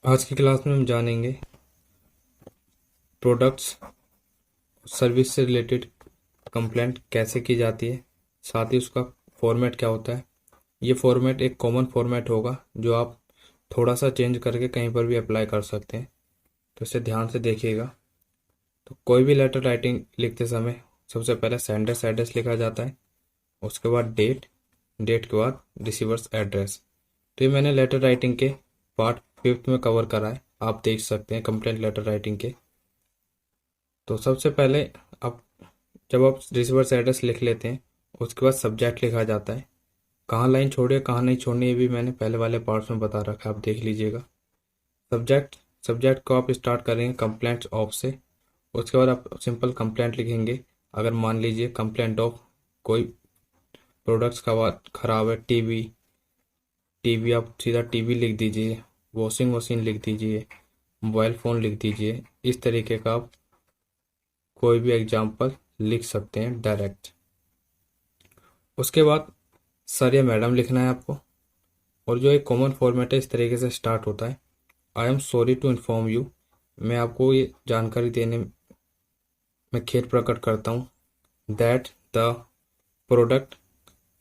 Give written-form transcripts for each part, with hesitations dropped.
आज की क्लास में हम जानेंगे प्रोडक्ट्स सर्विस से रिलेटेड कंप्लेंट कैसे की जाती है, साथ ही उसका फॉर्मेट क्या होता है। ये फॉर्मेट एक कॉमन फॉर्मेट होगा जो आप थोड़ा सा चेंज करके कहीं पर भी अप्लाई कर सकते हैं, तो इसे ध्यान से देखिएगा। तो कोई भी लेटर राइटिंग लिखते समय सबसे पहले सेंडर्स एड्रेस लिखा जाता है, उसके बाद डेट, डेट के बाद रिसीवर्स एड्रेस। तो ये मैंने लेटर राइटिंग के पार्ट 5 में कवर करा है, आप देख सकते हैं कंप्लेंट लेटर राइटिंग के। तो सबसे पहले आप जब आप रिसीवर्स एड्रेस लिख लेते हैं, उसके बाद सब्जेक्ट लिखा जाता है। कहाँ लाइन छोड़िए कहाँ नहीं छोड़नी ये भी मैंने पहले वाले पार्ट्स में बता रखा है, आप देख लीजिएगा। सब्जेक्ट सब्जेक्ट को आप स्टार्ट करेंगे कंप्लेंट्स ऑफ से। उसके बाद आप सिंपल कंप्लेंट लिखेंगे। अगर मान लीजिए कंप्लेंट ऑफ कोई प्रोडक्ट्स का खराब है, टीवी टीवी आप सीधा टीवी लिख दीजिए, वॉशिंग मशीन लिख दीजिए, मोबाइल फ़ोन लिख दीजिए। इस तरीके का आप कोई भी एग्जाम्पल लिख सकते हैं डायरेक्ट। उसके बाद सर या मैडम लिखना है आपको, और जो एक कॉमन फॉर्मेट है इस तरीके से स्टार्ट होता है। I am sorry to inform you, मैं आपको ये जानकारी देने में खेद प्रकट करता हूँ। दैट द प्रोडक्ट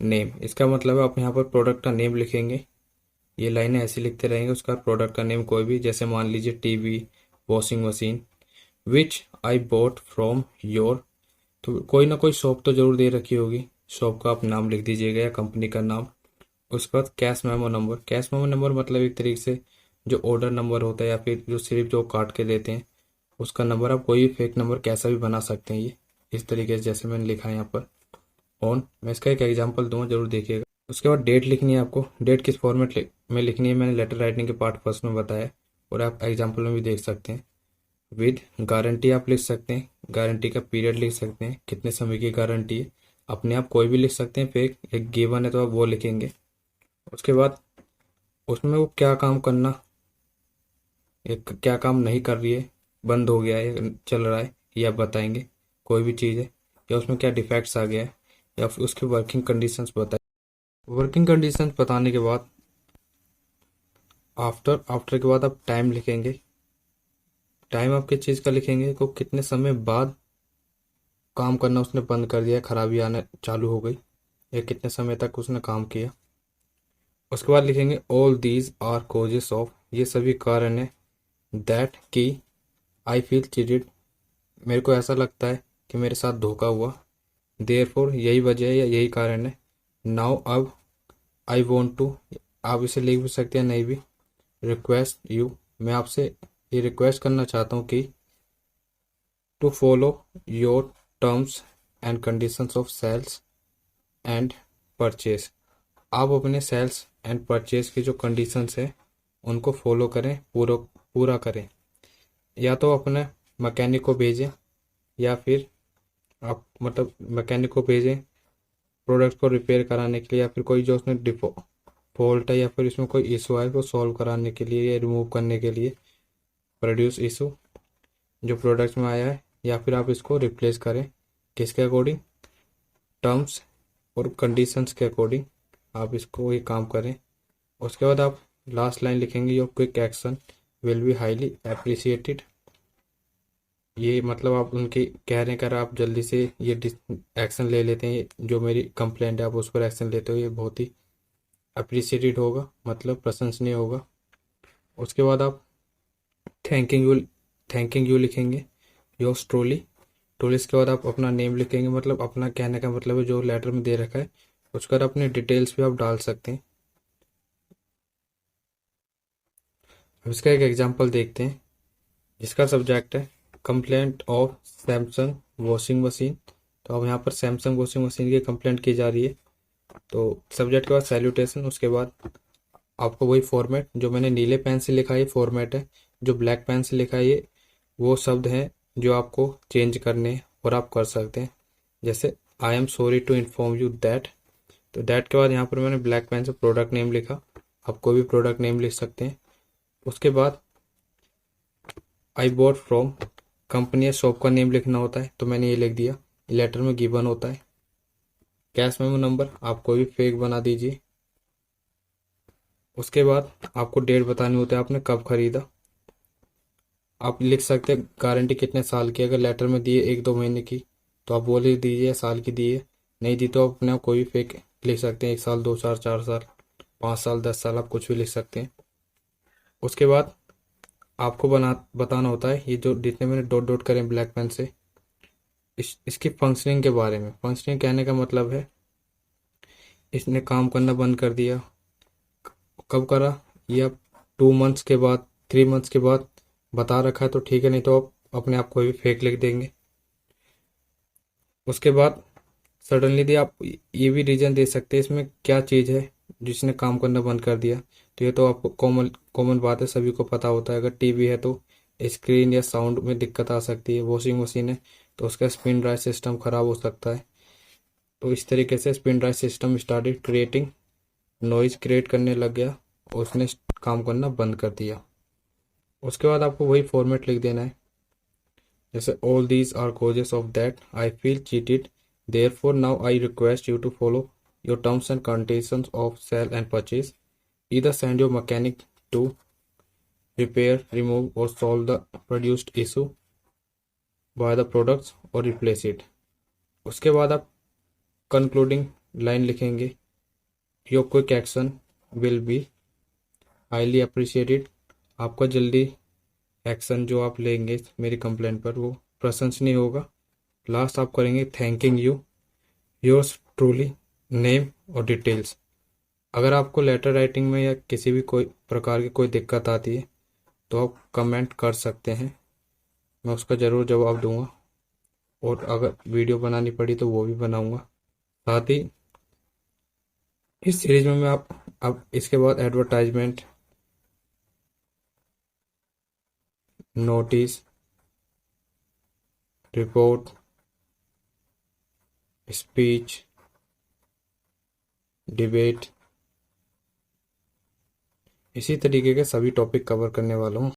नेम, इसका मतलब है आप यहाँ पर प्रोडक्ट का नेम लिखेंगे। ये लाइनें ऐसी लिखते रहेंगे, उसका प्रोडक्ट का नेम कोई भी, जैसे मान लीजिए TV, washing machine, which I bought from your. तो कोई ना कोई शॉप तो जरूर दे रखी होगी, शॉप का आप नाम लिख दीजिएगा या कंपनी का नाम। उसके बाद cash memo number, cash memo number मतलब एक तरीके से जो ऑर्डर नंबर होता है या फिर जो सिर्फ जो काट के देते हैं उसका नंबर। आप कोई भी फेक नंबर कैसा भी बना सकते हैं, ये इस तरीके से जैसे मैंने लिखा है यहाँ पर ऑन। मैं इसका एक एग्जांपल दूंगा, जरूर देखिएगा। उसके बाद डेट लिखनी है आपको। डेट किस फॉर्मेट में लिखनी है मैंने लेटर राइटिंग के पार्ट फर्स्ट में बताया, और आप एग्जाम्पल में भी देख सकते हैं। विद गारंटी आप लिख सकते हैं, गारंटी का पीरियड लिख सकते हैं, कितने समय की गारंटी है। अपने आप कोई भी लिख सकते हैं, फेक एक गिवन है तो आप वो लिखेंगे। उसके बाद उसमें वो क्या काम करना, एक क्या काम नहीं कर रही है, बंद हो गया है, चल रहा है, ये आप बताएंगे। कोई भी चीज़ है, या उसमें क्या डिफेक्ट्स आ गया है, या फिर उसकी वर्किंग कंडीशंस बताए। वर्किंग कंडीशंस बताने के बाद आफ्टर आफ्टर के बाद आप टाइम लिखेंगे। टाइम आप किस चीज़ का लिखेंगे, को कितने समय बाद काम करना उसने बंद कर दिया, खराबी आना चालू हो गई, या कितने समय तक उसने काम किया। उसके बाद लिखेंगे all these are causes of, ये सभी कारण है। दैट कि आई फील चीटेड, मेरे को ऐसा लगता है कि मेरे साथ धोखा हुआ। देयरफॉर, यही वजह है या यही कारण है। नाउ अब आई वॉन्ट टू, आप इसे लिख भी सकते हैं नहीं भी। रिक्वेस्ट यू, मैं आपसे ये रिक्वेस्ट करना चाहता हूँ कि to follow your terms and conditions of sales and purchase. आप अपने सेल्स एंड परचेज की जो कंडीशंस है उनको फॉलो करें, पूरा पूरा करें। या तो अपने मैकेनिक को भेजें, या फिर आप मतलब मैकेनिक को भेजें प्रोडक्ट को रिपेयर कराने के लिए, या फिर कोई जो उसने फॉल्ट है या फिर इसमें कोई इशू है वो सॉल्व कराने के लिए या रिमूव करने के लिए, प्रोड्यूस इशू जो प्रोडक्ट में आया है, या फिर आप इसको रिप्लेस करें। किसके अकॉर्डिंग, टर्म्स और कंडीशंस के अकॉर्डिंग आप इसको ये काम करें। उसके बाद आप लास्ट लाइन लिखेंगे, your quick action will be highly appreciated. ये मतलब आप उनके कह रहे हैं, कर आप जल्दी से ये एक्शन ले लेते हैं, जो मेरी कंप्लेंट है आप उस पर एक्शन लेते हो, ये बहुत ही अप्रिसिएटेड होगा, मतलब प्रशंसनीय होगा। उसके बाद आप थैंकिंग यू थैंकिंग यू लिखेंगे, योर्स ट्रूली। ट्रूली इसके बाद आप अपना नेम लिखेंगे, मतलब अपना कहने का मतलब है जो लेटर में दे रखा है उसका अपने डिटेल्स भी आप डाल सकते हैं। अब इसका एक एग्जांपल देखते हैं, जिसका सब्जेक्ट है complaint of Samsung washing machine. तो अब यहाँ पर सैमसंग वॉशिंग मशीन की कंप्लेंट की जा रही है। तो सब्जेक्ट के बाद सैल्यूटेशन, उसके बाद आपको वही फॉर्मेट जो मैंने नीले पेन से लिखा है फॉर्मेट है, जो ब्लैक पेन से लिखा है ये वो शब्द हैं जो आपको चेंज करने हैं और आप कर सकते हैं। जैसे I am sorry to inform you that, तो दैट के बाद यहाँ पर मैंने ब्लैक पेन से प्रोडक्ट नेम लिखा, आप कोई भी प्रोडक्ट नेम लिख सकते हैं। उसके बाद आई बॉट फ्रॉम, कंपनी या शॉप का नेम लिखना होता है तो मैंने ये लिख दिया, लेटर में गिवन होता है। कैश मेमो नंबर आप कोई भी फेक बना दीजिए। उसके बाद आपको डेट बतानी होती है आपने कब खरीदा। आप लिख सकते हैं गारंटी कितने साल की, अगर लेटर में दिए 1-2 महीने की तो आप वो लिख दीजिए, साल की दी है। नहीं दी तो आप अपने आप कोई भी फेक लिख सकते हैं, 1 साल, 2 साल, 4 साल, 5 साल, 10 साल, आप कुछ भी लिख सकते हैं। उसके बाद आपको बताना होता है ये जो जितने मैंने डॉट डॉट करें ब्लैक पेन से, इसकी फंक्शनिंग के बारे में। फंक्शनिंग कहने का मतलब है इसने काम करना बंद कर दिया, कब करा, या 2 मंथ्स के बाद, 3 मंथ्स के बाद बता रखा है तो ठीक है, नहीं तो आप अपने आप कोई भी फेक लिख देंगे। उसके बाद सडनली दी आप ये भी रीज़न दे सकते हैं इसमें क्या चीज़ है जिसने काम करना बंद कर दिया। तो ये तो आपको कॉमन कॉमन बात है, सभी को पता होता है। अगर टीवी है तो स्क्रीन या साउंड में दिक्कत आ सकती है, वॉशिंग मशीन है तो उसका स्पिन ड्राई सिस्टम ख़राब हो सकता है। तो इस तरीके से spin dry system started creating noise, create करने लग गया और उसने काम करना बंद कर दिया। उसके बाद आपको वही फॉर्मेट लिख देना है, जैसे all these are causes of that I feel cheated, therefore now I request you to follow your terms and conditions of sale and purchase. Either send your mechanic to repair, remove or solve the produced issue, buy the products or replace it. उसके बाद आप concluding line लिखेंगे, your quick action will be highly appreciated. आपका जल्दी action जो आप लेंगे मेरी कंप्लेंट पर वो प्रशंसनीय होगा। लास्ट आप करेंगे thanking you, yours truly, name और डिटेल्स। अगर आपको लेटर राइटिंग में या किसी भी कोई प्रकार की कोई दिक्कत आती है तो आप कमेंट कर सकते हैं, मैं उसका ज़रूर जवाब दूंगा। और अगर वीडियो बनानी पड़ी तो वो भी बनाऊंगा। साथ ही इस सीरीज में मैं आप अब इसके बाद advertisement, notice, report, speech, debate, इसी तरीके के सभी टॉपिक कवर करने वाला हूँ।